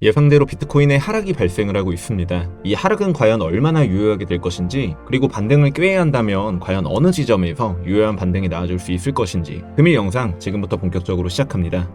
예상대로 비트코인의 하락이 발생을 하고 있습니다. 이 하락은 과연 얼마나 유효하게 될 것인지, 그리고 반등을 꾀해야 한다면 과연 어느 지점에서 유효한 반등이 나와줄 수 있을 것인지, 금일 영상 지금부터 본격적으로 시작합니다.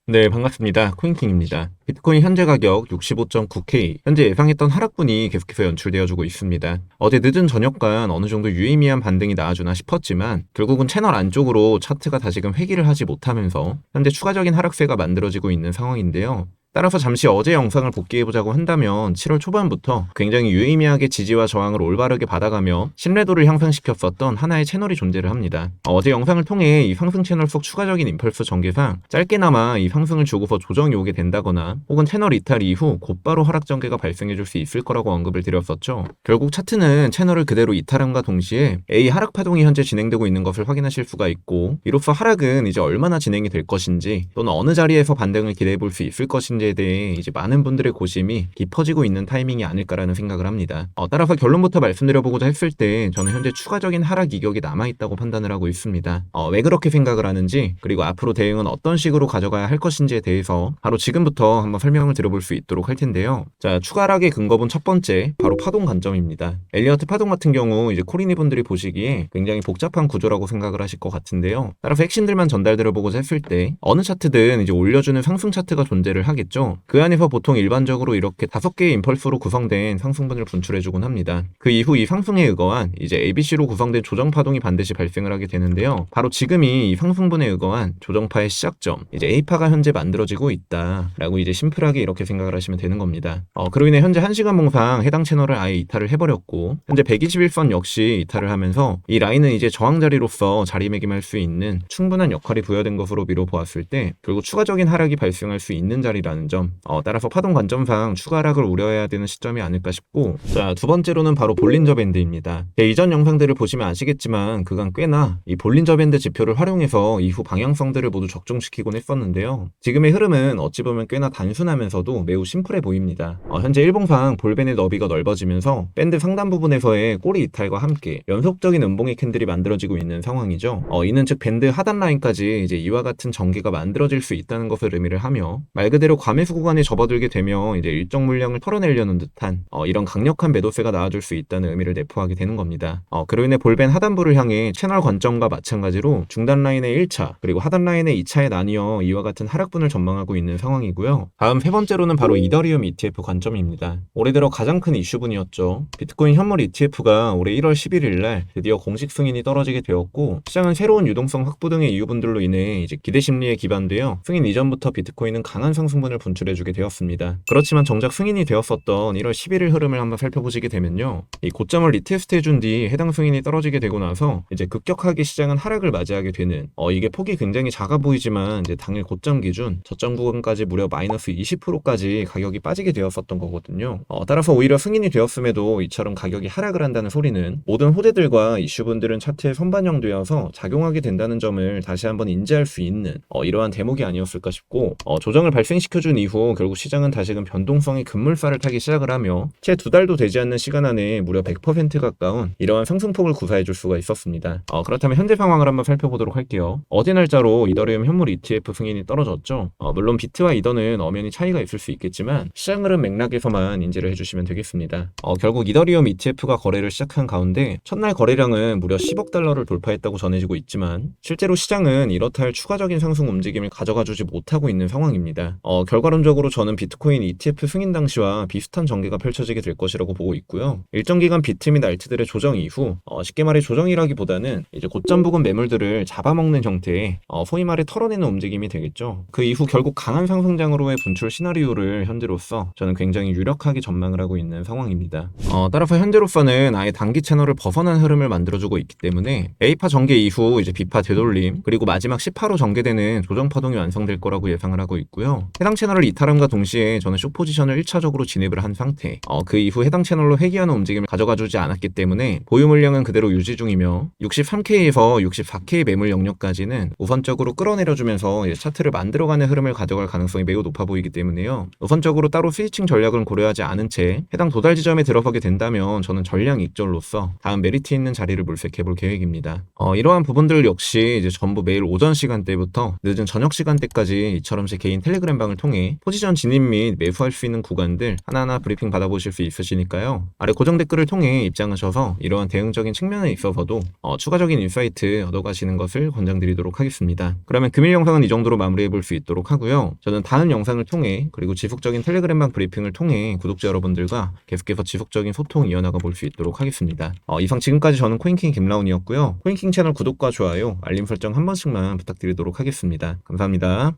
네, 반갑습니다. 코인킹입니다. 비트코인 현재 가격 65.9K, 현재 예상했던 하락분이 계속해서 연출되어주고 있습니다. 어제 늦은 저녁간 어느 정도 유의미한 반등이 나와주나 싶었지만 결국은 채널 안쪽으로 차트가 다시금 회귀를 하지 못하면서 현재 추가적인 하락세가 만들어지고 있는 상황인데요. 따라서 잠시 어제 영상을 복귀해보자고 한다면 7월 초반부터 굉장히 유의미하게 지지와 저항을 올바르게 받아가며 신뢰도를 향상시켰었던 하나의 채널이 존재를 합니다. 어제 영상을 통해 이 상승 채널 속 추가적인 임펄스 전개상 짧게나마 이 상승을 주고서 조정이 오게 된다거나 혹은 채널 이탈 이후 곧바로 하락 전개가 발생해줄 수 있을 거라고 언급을 드렸었죠. 결국 차트는 채널을 그대로 이탈함과 동시에 A 하락 파동이 현재 진행되고 있는 것을 확인하실 수가 있고, 이로써 하락은 이제 얼마나 진행이 될 것인지 또는 어느 자리에서 반등을 기대해볼 수 있을 것인지 에 대해 이제 많은 분들의 고심이 깊어지고 있는 타이밍이 아닐까라는 생각을 합니다. 따라서 결론부터 말씀드려보고자 했을 때 저는 현재 추가적인 하락 이격이 남아있다고 판단을 하고 있습니다. 왜 그렇게 생각을 하는지, 그리고 앞으로 대응은 어떤 식으로 가져가야 할 것인지에 대해서 바로 지금부터 한번 설명을 드려볼 수 있도록 할 텐데요. 자, 추가 하락의 근거분 첫 번째, 바로 파동 관점입니다. 엘리어트 파동 같은 경우 이제 코리니 분들이 보시기에 굉장히 복잡한 구조라고 생각을 하실 것 같은데요. 따라서 핵심들만 전달드려보고자 했을 때 어느 차트든 이제 올려주는 상승 차트가 존재를 하겠죠. 그 안에서 보통 일반적으로 이렇게 5개의 임펄스로 구성된 상승분을 분출해주곤 합니다. 그 이후 이 상승에 의거한 이제 ABC로 구성된 조정파동이 반드시 발생을 하게 되는데요. 바로 지금이 이 상승분에 의거한 조정파의 시작점, 이제 A파가 현재 만들어지고 있다라고 이제 심플하게 이렇게 생각을 하시면 되는 겁니다. 그로 인해 현재 1시간 봉상 해당 채널을 아예 이탈을 해버렸고, 현재 121선 역시 이탈을 하면서 이 라인은 이제 저항 자리로서 자리매김할 수 있는 충분한 역할이 부여된 것으로 미뤄 보았을 때 결국 추가적인 하락이 발생할 수 있는 자리라는 점, 따라서 파동 관점상 추가 하락을 우려해야 되는 시점이 아닐까 싶고, 자, 두 번째로는 바로 볼린저 밴드입니다. 이전 영상들을 보시면 아시겠지만 그간 꽤나 이 볼린저 밴드 지표를 활용해서 이후 방향성들을 모두 적중시키곤 했었는데요. 지금의 흐름은 어찌 보면 꽤나 단순하면서도 매우 심플해 보입니다. 현재 일봉상 볼밴의 너비가 넓어지면서 밴드 상단 부분에서의 꼬리 이탈과 함께 연속적인 음봉의 캔들이 만들어지고 있는 상황이죠. 이는 즉 밴드 하단 라인까지 이제 이와 같은 전개가 만들어질 수 있다는 것을 의미를 하며, 말 그대로 과매수 구간에 접어들게 되면 이제 일정 물량을 털어내려는 듯한 이런 강력한 매도세가 나와줄 수 있다는 의미를 내포하게 되는 겁니다. 그로 인해 볼밴 하단부를 향해 채널 관점과 마찬가지로 중단 라인의 1차 그리고 하단 라인의 2차에 나뉘어 이와 같은 하락분을 전망하고 있는 상황이고요. 다음 세 번째로는 바로 이더리움 ETF 관점입니다. 올해 들어 가장 큰 이슈분이었죠. 비트코인 현물 ETF가 올해 1월 11일 날 드디어 공식 승인이 떨어지게 되었고, 시장은 새로운 유동성 확보 등의 이유분들로 인해 이제 기대 심리에 기반되어 승인 이전부터 비트코인은 강한 상승분을 분출해주게 되었습니다. 그렇지만 정작 승인이 되었었던 1월 11일 흐름을 한번 살펴보시게 되면요, 이 고점을 리테스트 해준 뒤 해당 승인이 떨어지게 되고 나서 이제 급격하게 시장은 하락을 맞이하게 되는, 이게 폭이 굉장히 작아 보이지만 이제 당일 고점 기준 저점 구간까지 무려 마이너스 20%까지 가격이 빠지게 되었었던 거거든요. 따라서 오히려 승인이 되었음에도 이처럼 가격이 하락을 한다는 소리는 모든 호재들과 이슈분들은 차트에 선반영되어서 작용하게 된다는 점을 다시 한번 인지할 수 있는 이러한 대목이 아니었을까 싶고, 조정을 발생시켜준 이후 결국 시장은 다시금 변동성의 급물살을 타기 시작을 하며 채 2달도 되지 않는 시간 안에 무려 100% 가까운 이러한 상승폭을 구사해줄 수가 있었습니다. 그렇다면 현재 상황을 한번 살펴보도록 할게요. 어제 날짜로 이더리움 현물 ETF 승인이 떨어졌죠. 물론 비트와 이더는 엄연히 차이가 있을 수 있겠지만 시장 흐름 맥락에서만 인지를 해주시면 되겠습니다. 결국 이더리움 ETF가 거래를 시작한 가운데 첫날 거래량은 무려 10억 달러를 돌파했다고 전해지고 있지만 실제로 시장은 이렇다 할 추가적인 상승 움직임을 가져가주지 못하고 있는 상황입니다. 결과론적으로 저는 비트코인 ETF 승인 당시와 비슷한 전개가 펼쳐지게 될 것이라고 보고 있고요. 일정 기간 비트 및 알트들의 조정 이후 쉽게 말해 조정이라기보다는 이제 고점 부근 매물들을 잡아먹는 형태의 소위 말해 털어내는 움직임이 되겠죠. 그 이후 결국 강한 상승장으로의 분출 시나리오를 현재로서 저는 굉장히 유력하게 전망을 하고 있는 상황입니다. 따라서 현재로서는 아예 단기 채널을 벗어난 흐름을 만들어주고 있기 때문에 A파 전개 이후 이제 B파 되돌림, 그리고 마지막 C파로 전개되는 조정 파동이 완성될 거라고 예상을 하고 있고요. 해당 채널을 이탈함과 동시에 저는 숏 포지션을 1차적으로 진입을 한 상태, 그 이후 해당 채널로 회귀하는 움직임을 가져가주지 않았기 때문에 보유 물량은 그대로 유지 중이며 63K에서 64K 매물 영역까지는 우선적으로 끌어내려주면서 차트를 만들어가는 흐름을 가져갈 가능성이 매우 높아 보이기 때문에요. 우선적으로 따로 스위칭 전략은 고려하지 않은 채 해당 도달 지점에 들어서게 된다면 저는 전량 익절로서 다음 메리트 있는 자리를 물색해볼 계획입니다. 이러한 부분들 역시 이제 전부 매일 오전 시간대부터 늦은 저녁 시간대까지 이처럼 제 개인 텔레그램방을 통해 통해 포지션 진입 및 매수할 수 있는 구간들 하나하나 브리핑 받아보실 수 있으시니까요. 아래 고정 댓글을 통해 입장하셔서 이러한 대응적인 측면에 있어서도 추가적인 인사이트 얻어가시는 것을 권장드리도록 하겠습니다. 그러면 금일 영상은 이 정도로 마무리해볼 수 있도록 하고요. 저는 다음 영상을 통해 그리고 지속적인 텔레그램방 브리핑을 통해 구독자 여러분들과 계속해서 지속적인 소통 이어나가 볼 수 있도록 하겠습니다. 이상 지금까지 저는 코인킹 김라운이었고요. 코인킹 채널 구독과 좋아요, 알림 설정 한 번씩만 부탁드리도록 하겠습니다. 감사합니다.